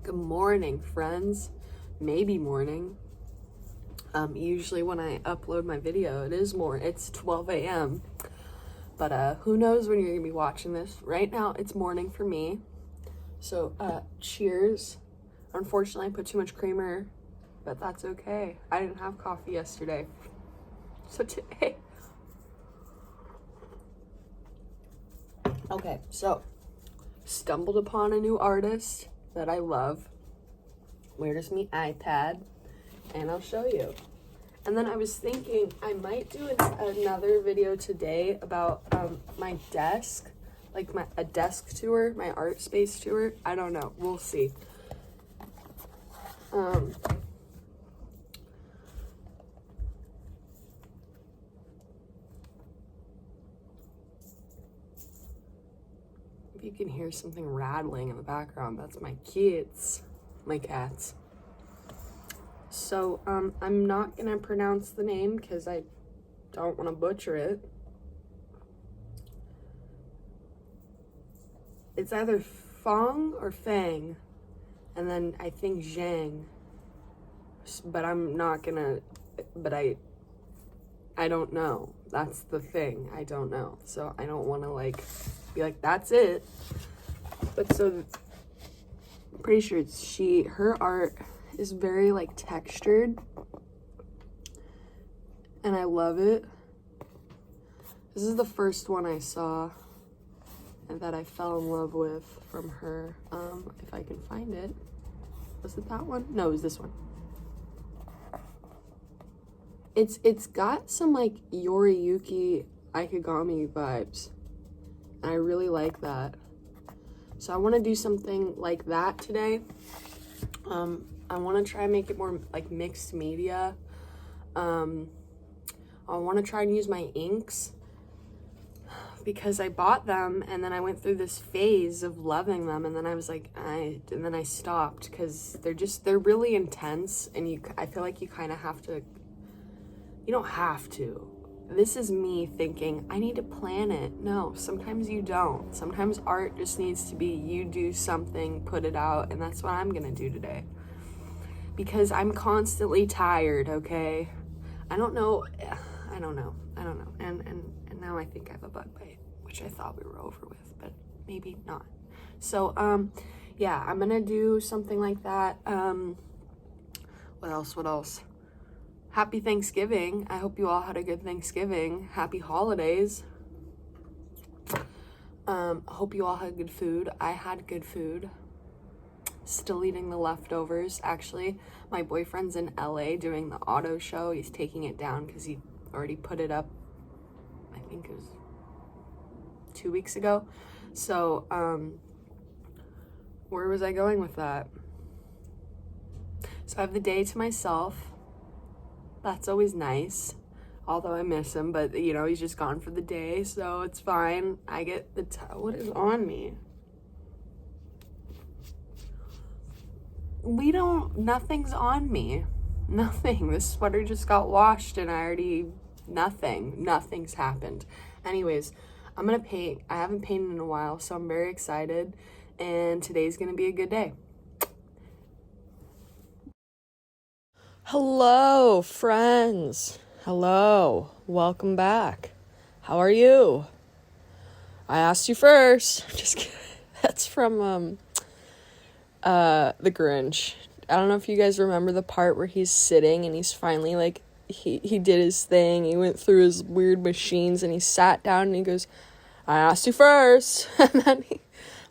Good morning, friends. Maybe morning. Usually when I upload my video, it's 12 a.m. But who knows when you're gonna be watching this. Right now, it's morning for me. So, cheers. Unfortunately, I put too much creamer, but that's okay. I didn't have coffee yesterday. So today. Okay, so stumbled upon a new artist that I love. Where's my iPad? And I'll show you. And then I was thinking I might do another video today about my desk, like a desk tour, my art space tour. I don't know. We'll see. If you can hear something rattling in the background, that's my kids, my cats. So, I'm not gonna pronounce the name because I don't want to butcher it. It's either Fong or Fang, and then I think Zhang. But I'm not gonna, but I don't know. That's the thing, I don't know. So I don't want to be like, that's it. But so, I'm pretty sure it's her art is very textured, and I love it. This is the first one I saw and that I fell in love with from her. If I can find it. Was it that one? No, it was this one. It's got some Yoriyuki Ikigami vibes, and I really like that. So I want to do something like that today. I want to try and make it more mixed media. I want to try and use my inks because I bought them and then I went through this phase of loving them, and then I was and then I stopped because they're really intense, and I feel like you kind of have to. You don't have to. This is me thinking, I need to plan it. No, sometimes you don't. Sometimes art just needs to be you do something, put it out, and that's what I'm gonna do today. Because I'm constantly tired, okay? I don't know. And now I think I have a bug bite, which I thought we were over with, but maybe not. So, yeah, I'm gonna do something like that. What else? Happy Thanksgiving. I hope you all had a good Thanksgiving. Happy holidays. Hope you all had good food. I had good food. Still eating the leftovers. Actually, my boyfriend's in LA doing the auto show. He's taking it down because he already put it up, I think it was 2 weeks ago. So, where was I going with that? So I have the day to myself. That's always nice, although I miss him, but he's just gone for the day, so it's fine. I get what is on me? Nothing's on me. Nothing. This sweater just got washed and nothing's happened. Anyways, I'm gonna paint. I haven't painted in a while, so I'm very excited, and today's gonna be a good day. Hello, friends. Hello. Welcome back. How are you? I asked you first. Just kidding. That's from The Grinch. I don't know if you guys remember the part where he's sitting and he's finally he did his thing. He went through his weird machines and he sat down and he goes, I asked you first. And then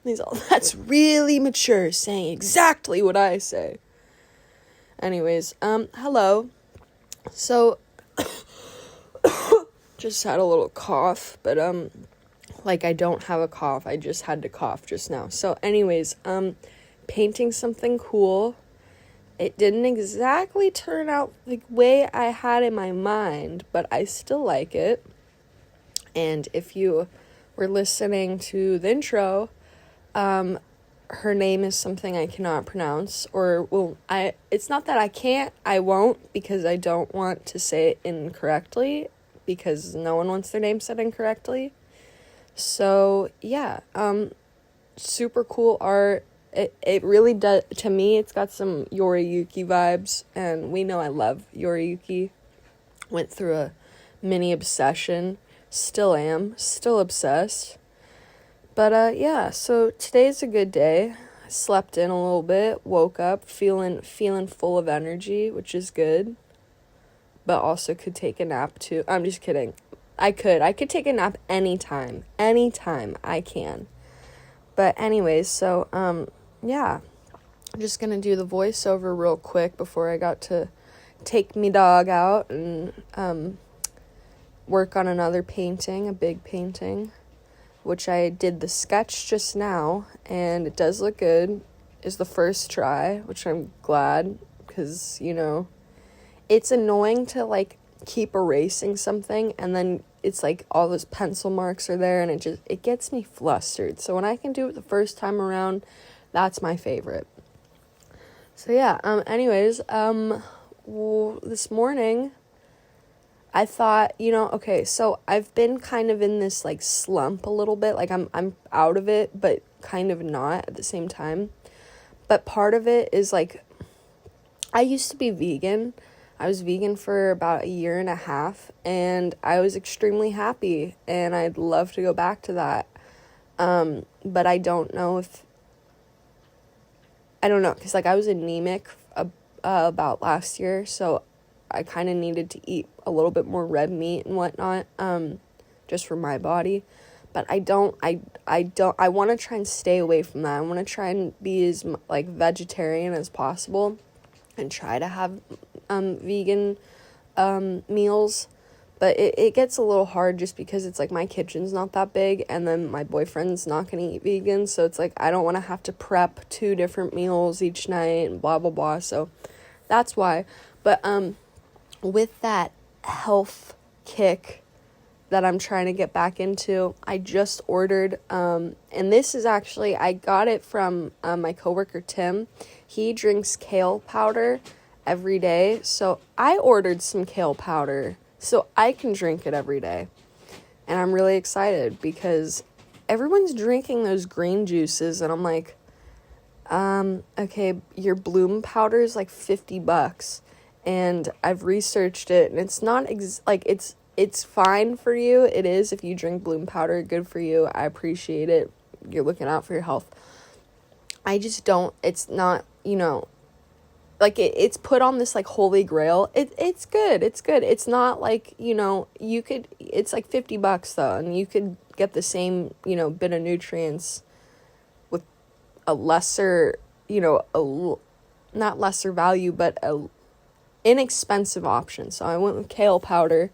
he's all, that's really mature, saying exactly what I say. Anyways, hello. So, just had a little cough, but, I don't have a cough. I just had to cough just now. So, anyways, painting something cool. It didn't exactly turn out the way I had in my mind, but I still like it. And if you were listening to the intro, her name is something I cannot pronounce, it's not that I can't, I won't, because I don't want to say it incorrectly, because no one wants their name said incorrectly. So, yeah, super cool art. It really does, to me, it's got some Yoriyuki vibes, and we know I love Yoriyuki. Went through a mini obsession, still am, still obsessed. But yeah, so today's a good day. I slept in a little bit, woke up feeling full of energy, which is good. But also could take a nap too. I'm just kidding. I could take a nap anytime I can. But anyways, so yeah, I'm just gonna do the voiceover real quick before I got to take me dog out and work on another painting, a big painting, which I did the sketch just now, and it does look good. It's the first try, which I'm glad, because, you know, it's annoying to, like, keep erasing something, and then it's, like, all those pencil marks are there, and it gets me flustered. So when I can do it the first time around, that's my favorite. So, yeah, anyways, this morning, I thought, you know, okay, so I've been kind of in this, like, slump a little bit. Like, I'm out of it, but kind of not at the same time. But part of it is, like, I used to be vegan. I was vegan for about 1.5 years, and I was extremely happy, and I'd love to go back to that. But I don't know, because, like, I was anemic about last year, so I kind of needed to eat a little bit more red meat and whatnot, just for my body. But I want to try and stay away from that. I want to try and be as, like, vegetarian as possible and try to have vegan meals. But it gets a little hard just because it's, like, my kitchen's not that big, and then my boyfriend's not going to eat vegan, so it's, like, I don't want to have to prep 2 different meals each night and blah, blah, blah, so that's why. But, with that health kick that I'm trying to get back into, I just ordered, and this is actually, I got it from my coworker Tim. He drinks kale powder every day, so I ordered some kale powder so I can drink it every day. And I'm really excited because everyone's drinking those green juices, and I'm like, okay, your bloom powder is like $50. And I've researched it, and it's not, it's fine for you. It is, if you drink bloom powder, good for you. I appreciate it. You're looking out for your health. I just don't, it's not, you know, like, it's put on this, like, holy grail. It's good. It's not like, you know, it's like $50 though, and you could get the same, you know, bit of nutrients with a lesser, you know, not lesser value, but a inexpensive option. So I went with kale powder.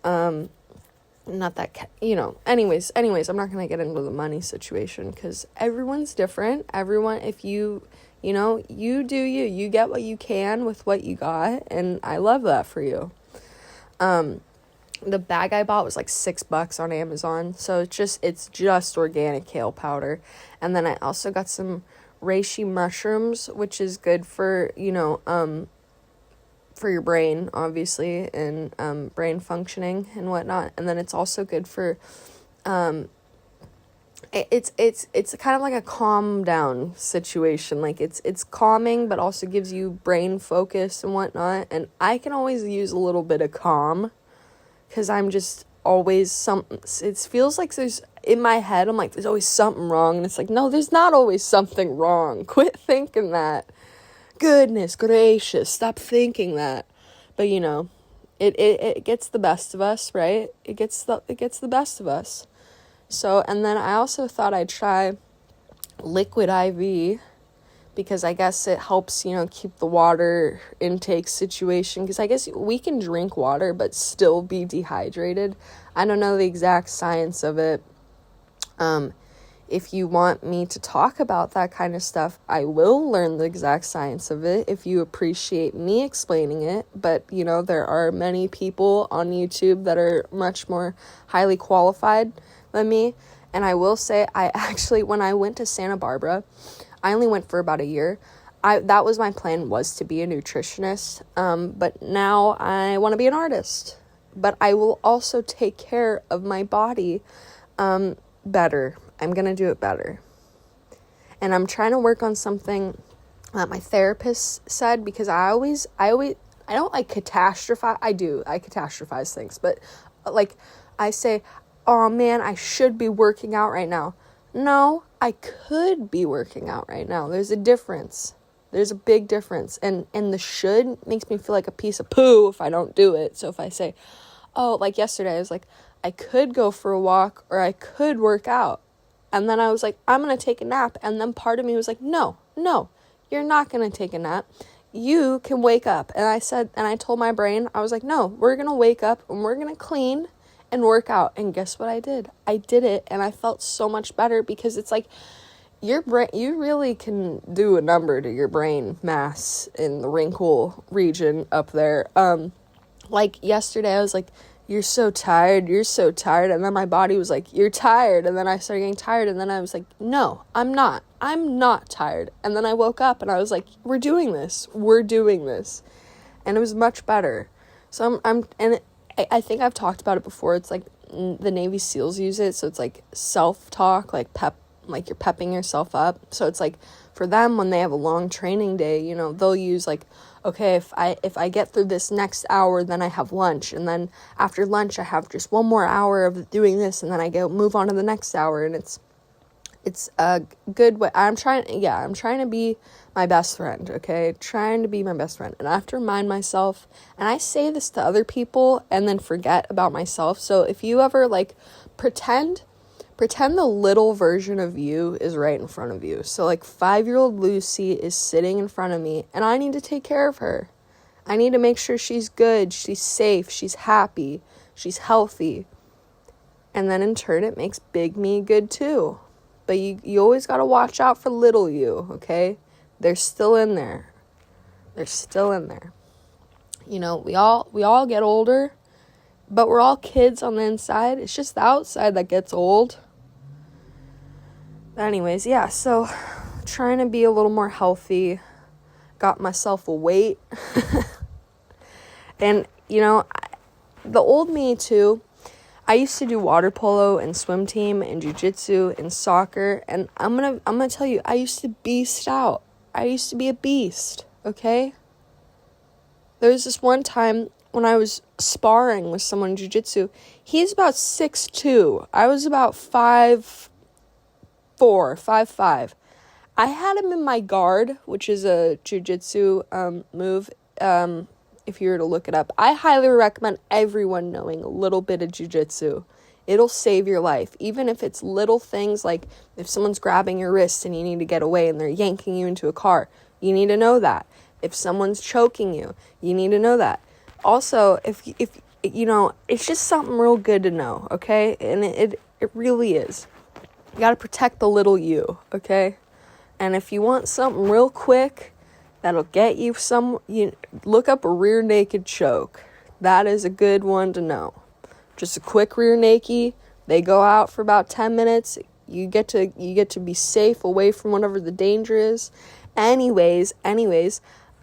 Not that, you know, anyways, I'm not going to get into the money situation because everyone's different. Everyone, if you know, you do you get what you can with what you got. And I love that for you. The bag I bought was like $6 on Amazon. So it's just organic kale powder. And then I also got some reishi mushrooms, which is good for, you know, for your brain, obviously, and brain functioning and whatnot. And then it's also good for it's kind of like a calm down situation. Like, it's calming, but also gives you brain focus and whatnot. And I can always use a little bit of calm because I'm just always it feels like there's, in my head, I'm like, there's always something wrong. And it's like, no, there's not always something wrong. Quit thinking that. Goodness gracious, stop thinking that. But, you know, it gets the best of us, right? It gets the best of us. So, and then I also thought I'd try liquid IV because I guess it helps, you know, keep the water intake situation. Because I guess we can drink water but still be dehydrated. I don't know the exact science of it. If you want me to talk about that kind of stuff, I will learn the exact science of it if you appreciate me explaining it. But, you know, there are many people on YouTube that are much more highly qualified than me. And I will say, I actually, when I went to Santa Barbara, I only went for about 1 year. That was my plan, was to be a nutritionist. But now I want to be an artist. But I will also take care of my body better. I'm going to do it better. And I'm trying to work on something that my therapist said, because I don't like catastrophize. I catastrophize things, but like I say, oh man, I should be working out right now. No, I could be working out right now. There's a difference. There's a big difference. And the should makes me feel like a piece of poo if I don't do it. So if I say, oh, like yesterday, I was like, I could go for a walk or I could work out. And then I was like, I'm going to take a nap. And then part of me was like, no, you're not going to take a nap. You can wake up. And I told my brain, I was like, no, we're going to wake up and we're going to clean and work out. And guess what I did? I did it. And I felt so much better, because it's like your brain, you really can do a number to your brain mass in the wrinkle region up there. Like yesterday, I was like, you're so tired. And then my body was like, you're tired. And then I started getting tired. And then I was like, no, I'm not tired. And then I woke up and I was like, we're doing this. And it was much better. So I think I've talked about it before. It's like the Navy SEALs use it. So it's like self-talk, like you're pepping yourself up. So it's like for them, when they have a long training day, you know, they'll use like, okay, if I get through this next hour, then I have lunch. And then after lunch, I have just one more hour of doing this. And then I move on to the next hour. And it's a good way. I'm trying to be my best friend, okay? Trying to be my best friend. And I have to remind myself, and I say this to other people and then forget about myself. So if you ever like pretend the little version of you is right in front of you. So like 5-year-old Lucy is sitting in front of me and I need to take care of her. I need to make sure she's good, she's safe, she's happy, she's healthy. And then in turn, it makes big me good too. But you always got to watch out for little you, okay? They're still in there. You know, we all get older, but we're all kids on the inside. It's just the outside that gets old. But anyways, yeah, so trying to be a little more healthy. Got myself a weight. And, you know, the old me too, I used to do water polo and swim team and jiu-jitsu and soccer. And I'm gonna tell you, I used to beast out. I used to be a beast, okay? There was this one time when I was sparring with someone in jiu-jitsu. He's about 6'2". I was about 5'4", 5'5". I had him in my guard, which is a jiu-jitsu move. If you were to look it up, I highly recommend everyone knowing a little bit of jiu-jitsu. It'll save your life, even if it's little things like if someone's grabbing your wrist and you need to get away and they're yanking you into a car, you need to know that. If someone's choking you, you need to know that. Also, if you know, it's just something real good to know, okay? And it really is. You got to protect the little you, okay? And if you want something real quick that'll get you look up a rear naked choke. That is a good one to know. Just a quick rear naked. They go out for about 10 minutes. You get to be safe away from whatever the danger is. Anyways,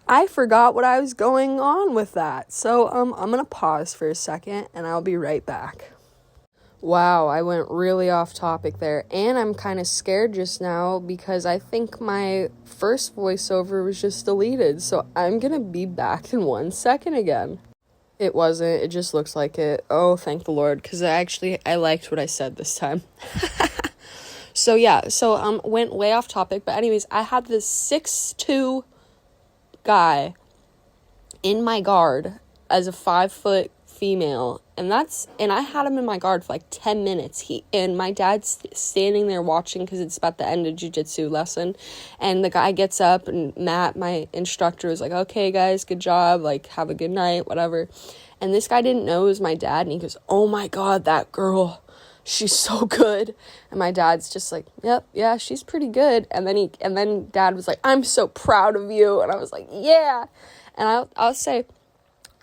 I forgot what I was going on with that. So I'm going to pause for a second and I'll be right back. Wow, I went really off topic there, and I'm kind of scared just now because I think my first voiceover was just deleted, so I'm gonna be back in 1 second again. It wasn't, it just looks like it. Oh, thank the Lord, because I liked what I said this time. So went way off topic, but anyways, I had this 6'2" guy in my guard as a 5-foot female, and I had him in my guard for like 10 minutes. And my dad's standing there watching because it's about the end of jiu-jitsu lesson, and the guy gets up, and Matt, my instructor, was like, okay guys, good job, like have a good night, whatever. And this guy didn't know it was my dad, and he goes, oh my god, that girl, she's so good. And my dad's just like, yep, yeah, she's pretty good. And then dad was like, I'm so proud of you. And I was like, yeah. And I'll say,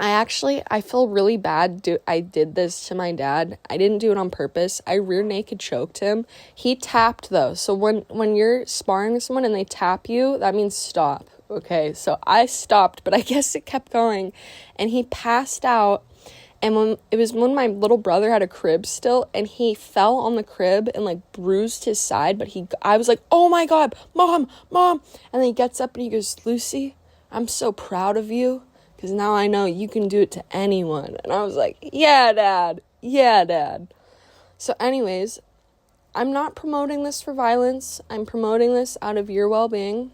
I feel really bad. I did this to my dad. I didn't do it on purpose. I rear naked choked him. He tapped though. So when you're sparring with someone and they tap you, that means stop. Okay. So I stopped, but I guess it kept going, and he passed out. And when my little brother had a crib still, and he fell on the crib and like bruised his side, but I was like, oh my God, mom. And then he gets up and he goes, Lucy, I'm so proud of you, because now I know you can do it to anyone. And I was like, yeah, dad. So anyways, I'm not promoting this for violence. I'm promoting this out of your well-being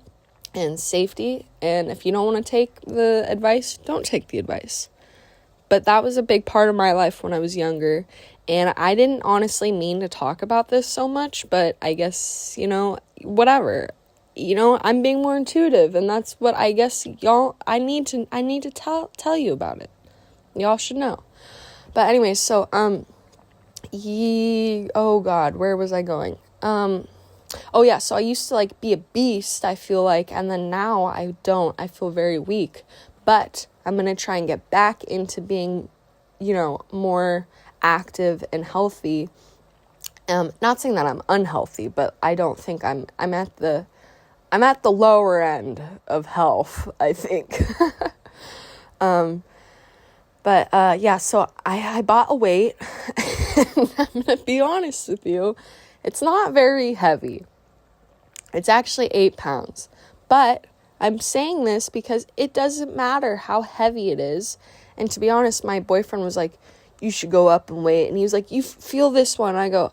and safety. And if you don't want to take the advice, don't take the advice. But that was a big part of my life when I was younger. And I didn't honestly mean to talk about this so much, but I guess, whatever. I'm being more intuitive, and that's what I guess I need to tell you about it. Y'all should know. But anyway, so, oh God, where was I going? Oh yeah, so I used to like be a beast, I feel like, and then now I don't. I feel very weak. But I'm going to try and get back into being, more active and healthy. Not saying that I'm unhealthy, but I don't think I'm at the lower end of health, I think. Yeah, so I bought a weight, and I'm going to be honest with you, it's not very heavy. It's actually 8 pounds, but I'm saying this because it doesn't matter how heavy it is. And to be honest, my boyfriend was like, you should go up and weigh it. And he was like, you feel this one? And I go,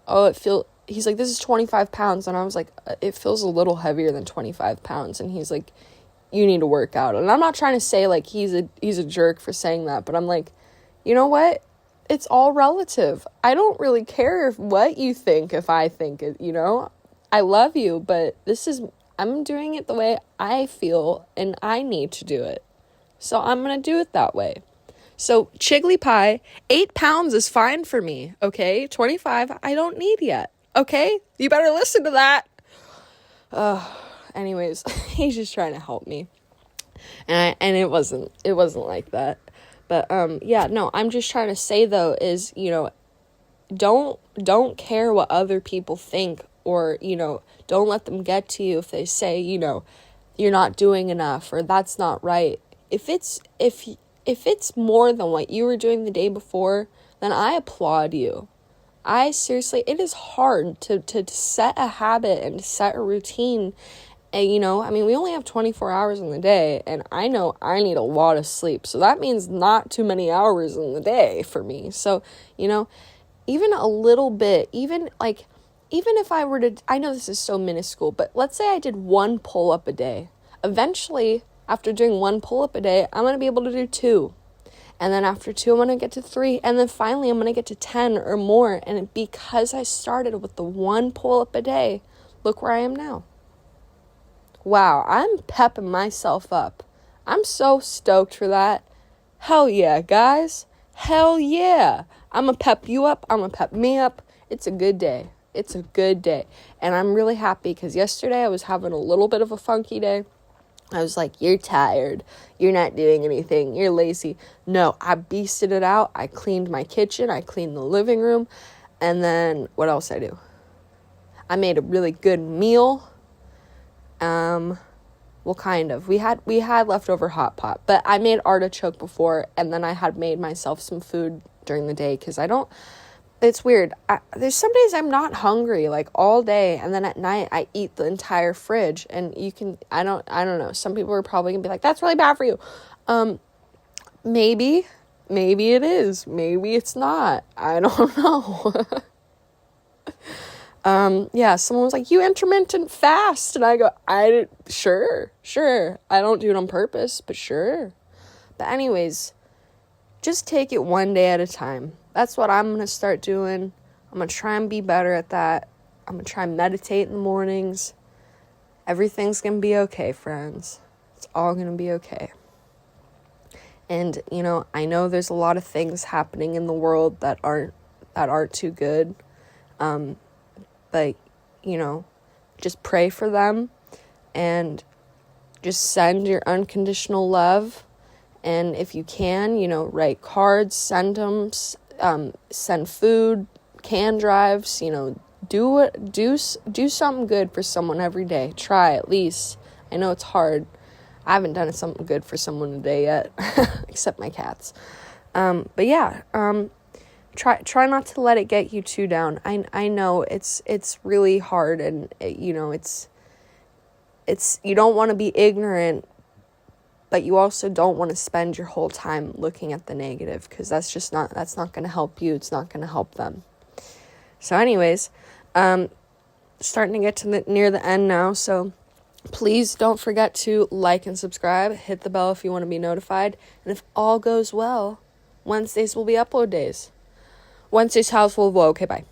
he's like, this is 25 pounds. And I was like, it feels a little heavier than 25 pounds. And he's like, you need to work out. And I'm not trying to say like he's a jerk for saying that, but I'm like, you know what? It's all relative. I don't really care what you think if I think it, I love you, but I'm doing it the way I feel, and I need to do it. So I'm going to do it that way. So Chiggly Pie, 8 pounds is fine for me, okay? 25, I don't need yet, okay? You better listen to that. Anyways, he's just trying to help me. And it wasn't like that. But, yeah, no, I'm just trying to say, though, is, don't care what other people think, or, don't let them get to you if they say, you're not doing enough, or that's not right. If it's more than what you were doing the day before, then I applaud you. It is hard to set a habit and to set a routine. And, we only have 24 hours in the day, and I know I need a lot of sleep. So that means not too many hours in the day for me. So, even a little bit, even if I were to, I know this is so minuscule, but let's say I did 1 pull-up a day. Eventually, after doing 1 pull-up a day, I'm going to be able to do 2. And then after 2, I'm going to get to 3. And then finally, I'm going to get to 10 or more. And because I started with the 1 pull-up a day, look where I am now. Wow, I'm pepping myself up. I'm so stoked for that. Hell yeah, guys. Hell yeah. I'm going to pep you up. I'm going to pep me up. It's a good day. It's a good day. And I'm really happy because yesterday I was having a little bit of a funky day. I was like, you're tired. You're not doing anything. You're lazy. No, I beasted it out. I cleaned my kitchen. I cleaned the living room. And then what else I do? I made a really good meal. Well, kind of. We had leftover hot pot, but I made artichoke before, and then I had made myself some food during the day because it's weird. There's some days I'm not hungry like all day, and then at night I eat the entire fridge. And I don't know. Some people are probably gonna be like, that's really bad for you. Maybe it is. Maybe it's not. I don't know. Yeah, someone was like, you intermittent fast. And I go, sure. I don't do it on purpose, but sure. But anyways, just take it one day at a time. That's what I'm going to start doing. I'm going to try and be better at that. I'm going to try and meditate in the mornings. Everything's going to be okay, friends. It's all going to be okay. And, I know there's a lot of things happening in the world that aren't too good. But, just pray for them and just send your unconditional love. And if you can, write cards, send them, send food, can drives, do something good for someone every day. Try at least. I know it's hard. I haven't done something good for someone today yet, except my cats. But yeah, try not to let it get you too down. I know it's really hard, and it's you don't want to be ignorant, but you also don't want to spend your whole time looking at the negative, because that's not going to help you. It's not going to help them. So anyways, starting to get to near the end now, so please don't forget to like and subscribe. Hit the bell if you want to be notified. And if all goes well, Wednesdays will be upload days. Wednesday's house will, okay, bye.